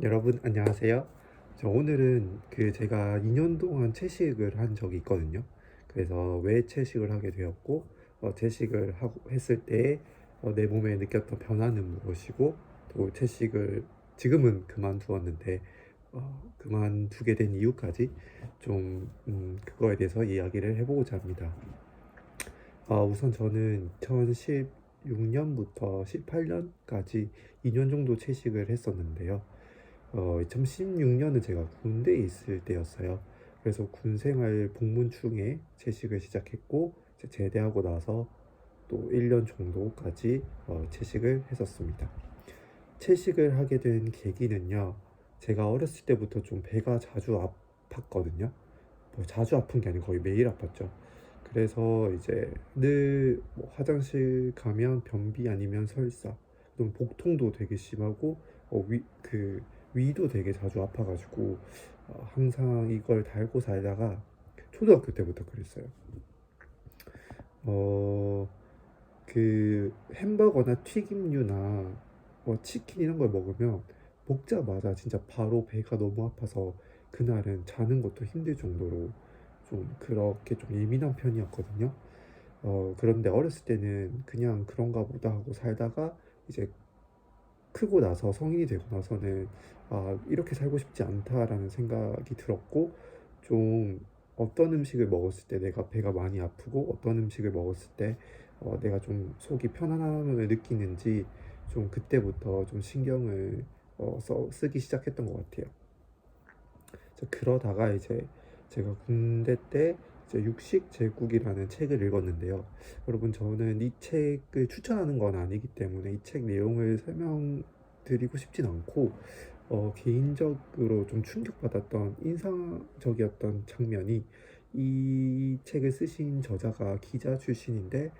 여러분 안녕하세요. 오늘은 제가 2년 동안 채식을 한 적이 있거든요. 그래서 왜 채식을 하게 되었고, 채식을 하고 했을 때 내 몸에 느꼈던 변화는 무엇이고, 또 채식을 지금은 그만두었는데 그만두게 된 이유까지 그거에 대해서 이야기를 해보고자 합니다. 우선 저는 2016년부터 18년까지 2년 정도 채식을 했었는데요. 2016년은 제가 군대에 있을 때였어요. 그래서 군 생활 복무 중에 채식을 시작했고, 이제 제대하고 나서 또 1년 정도까지 채식을 했었습니다. 채식을 하게 된 계기는요, 제가 어렸을 때부터 좀 배가 자주 아팠거든요. 뭐 자주 아픈 게 아니고 거의 매일 아팠죠. 그래서 이제 늘뭐 화장실 가면 변비 아니면 설사, 좀 복통도 되게 심하고 위도 되게 자주 아파가지고 항상 이걸 달고 살다가 초등학교 때부터 그랬어요. 어, 햄버거나 튀김류나 치킨 이런 걸 먹으면 먹자마자 진짜 바로 배가 너무 아파서 그날은 자는 것도 힘들 정도로 좀 그렇게 좀 예민한 편이었거든요. 그런데 어렸을 때는 그냥 그런가 보다 하고 살다가 이제 크고 나서 성인이 되고 나서는 이렇게 살고 싶지 않다라는 생각이 들었고, 좀 어떤 음식을 먹었을 때 내가 배가 많이 아프고 어떤 음식을 먹었을 때 내가 좀 속이 편안함을 느끼는지 좀 그때부터 좀 신경을 쓰기 시작했던 것 같아요. 그러다가 이제 제가 군대 때 이제 육식 제국이라는 책을 읽었는데요. 여러분, 저는 이 책을 추천하는 건 아니기 때문에 이 책 내용을 설명드리고 싶진 않고, 개인적으로 좀 충격받았던 인상적이었던 장면이, 이 책을 쓰신 저자가 기자 출신인데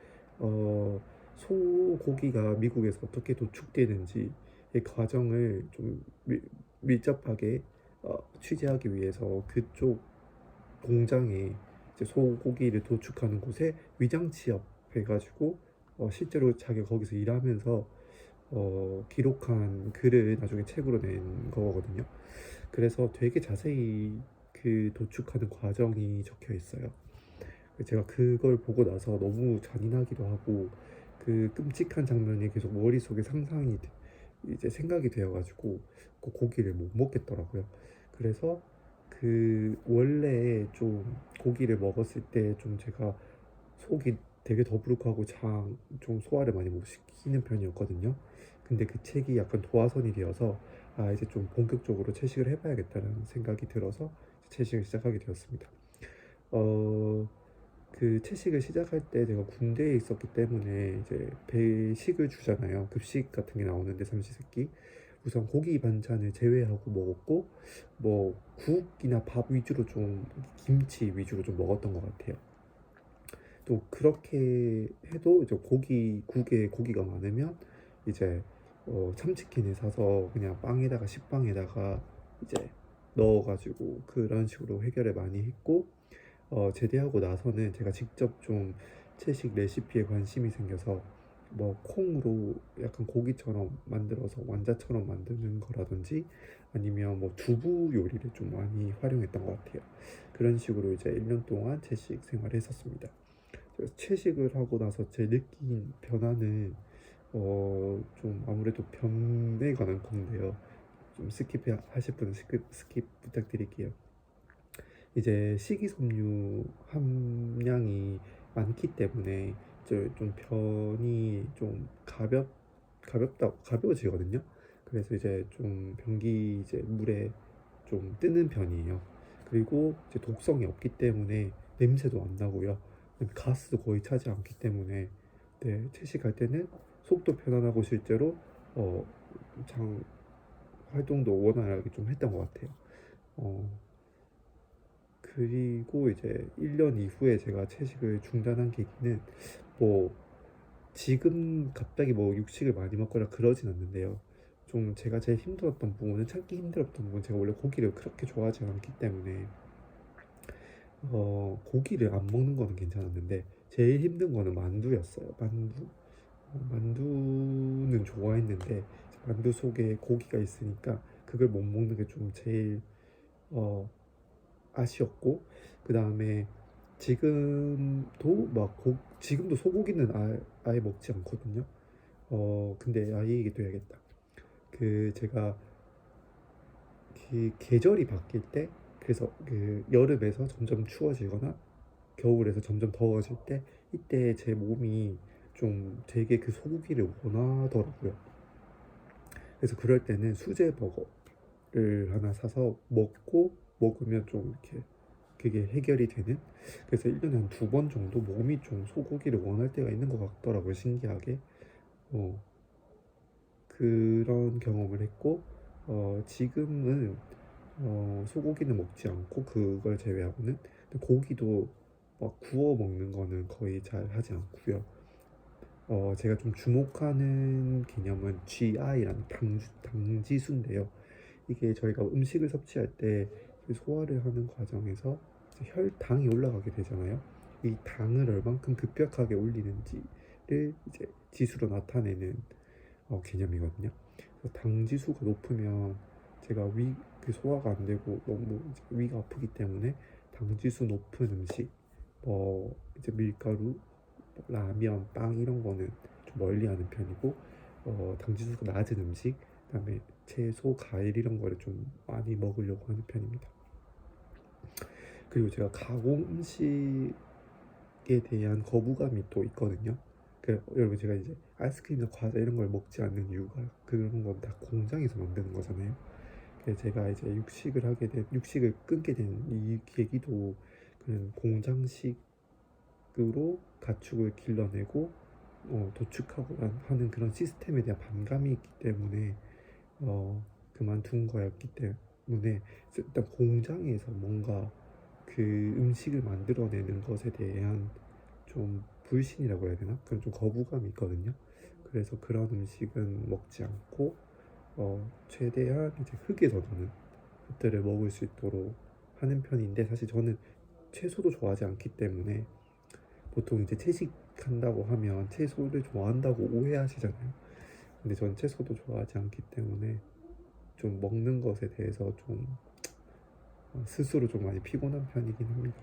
소고기가 미국에서 어떻게 도축되는지 이 과정을 좀 밀접하게 취재하기 위해서 그쪽 공장에 이제 소고기를 도축하는 곳에 위장 취업해가지고 실제로 자기가 거기서 일하면서 기록한 글을 나중에 책으로 낸 거거든요. 그래서 되게 자세히 그 도축하는 과정이 적혀 있어요. 제가 그걸 보고 나서 너무 잔인하기도 하고 그 끔찍한 장면이 계속 머릿속에 이제 생각이 되어가지고 그 고기를 못 먹겠더라고요. 그래서 원래 좀 고기를 먹었을 때 좀 제가 속이 되게 더부룩하고 좀 소화를 많이 못 시키는 편이었거든요. 근데 그 책이 약간 도화선이 되어서 이제 좀 본격적으로 채식을 해봐야겠다는 생각이 들어서 채식을 시작하게 되었습니다. 어, 채식을 시작할 때 제가 군대에 있었기 때문에 이제 배식을 주잖아요. 급식 같은 게 나오는데 삼시세끼. 우선 고기 반찬을 제외하고 먹었고, 뭐 국이나 밥 위주로 좀 김치 위주로 좀 먹었던 것 같아요. 또 그렇게 해도 이제 국에 고기가 많으면 이제 참치킨을 사서 그냥 식빵에다가 이제 넣어가지고 그런 식으로 해결을 많이 했고, 제대하고 나서는 제가 직접 좀 채식 레시피에 관심이 생겨서 뭐 콩으로 약간 고기처럼 만들어서 완자처럼 만드는 거라든지 아니면 뭐 두부 요리를 좀 많이 활용했던 것 같아요. 그런 식으로 이제 1년 동안 채식 생활을 했었습니다. 그래서 채식을 하고 나서 제 느낀 변화는 좀 아무래도 변에 관한 건데요. 좀 하실 분은 스킵 부탁드릴게요. 이제 식이섬유 함량이 많기 때문에 이제 좀 변이 좀 가벼워지거든요. 그래서 이제 좀 변기 이제 물에 좀 뜨는 편이에요. 그리고 이제 독성이 없기 때문에 냄새도 안 나고요. 가스도 거의 차지 않기 때문에 네, 채식할 때는 속도 편안하고 실제로 어, 장 활동도 원활하게 좀 했던 것 같아요. 어, 그리고 이제 1년 이후에 제가 채식을 중단한 계기는 뭐 지금 갑자기 뭐 육식을 많이 먹거나 그러진 않는데요. 좀 제가 제일 힘들었던 부분은 참기 힘들었던 부분, 제가 원래 고기를 그렇게 좋아하지 않기 때문에 고기를 안 먹는 거는 괜찮았는데 제일 힘든 거는 만두였어요. 만두는 좋아했는데 만두 속에 고기가 있으니까 그걸 못 먹는 게 좀 제일 어 아쉬웠고, 그 다음에 지금도 지금도 소고기는 아예 먹지 않거든요. 근데 이 얘기도 해야겠다. 그 제가 그 계절이 바뀔 때, 그래서 그 여름에서 점점 추워지거나 겨울에서 점점 더워질 때, 이때 제 몸이 좀 되게 그 소고기를 원하더라고요. 그래서 그럴 때는 수제 버거를 하나 사서 먹으면 좀 이렇게 그게 해결이 되는. 그래서 1년에 한 두 번 정도 몸이 좀 소고기를 원할 때가 있는 것 같더라고요, 신기하게. 어, 그런 경험을 했고, 지금은 소고기는 먹지 않고, 그걸 제외하고는. 근데 고기도 막 구워 먹는 거는 거의 잘 하지 않고요. 제가 좀 주목하는 개념은 GI라는 당지수인데요. 이게 저희가 음식을 섭취할 때 소화를 하는 과정에서 이제 혈당이 올라가게 되잖아요. 이 당을 얼만큼 급격하게 올리는지를 이제 지수로 나타내는 개념이거든요. 그래서 당 지수가 높으면 제가 그 소화가 안 되고 너무 이제 위가 아프기 때문에 당 지수 높은 음식, 이제 밀가루, 라면, 빵 이런 거는 좀 멀리하는 편이고, 당 지수가 낮은 음식, 그다음에 채소, 과일 이런 거를 좀 많이 먹으려고 하는 편입니다. 그리고 제가 가공 음식에 대한 거부감이 또 있거든요. 여러분, 제가 이제 아이스크림이나 과자 이런 걸 먹지 않는 이유가, 그런 건 다 공장에서 만드는 거잖아요. 그래서 제가 이제 육식을 끊게 된 이 계기도 그런 공장식으로 가축을 길러내고 도축하고 하는 그런 시스템에 대한 반감이 있기 때문에 그만둔 거였기 때문에, 일단 공장에서 뭔가 그 음식을 만들어내는 것에 대한 좀 불신이라고 해야 되나? 그런 좀 거부감이 있거든요. 그래서 그런 음식은 먹지 않고, 최대한 이제 흙에서 나는 것들을 먹을 수 있도록 하는 편인데, 사실 저는 채소도 좋아하지 않기 때문에, 보통 이제 채식한다고 하면 채소를 좋아한다고 오해하시잖아요. 근데 전 채소도 좋아하지 않기 때문에 좀 먹는 것에 대해서 좀 스스로 좀 많이 피곤한 편이긴 합니다.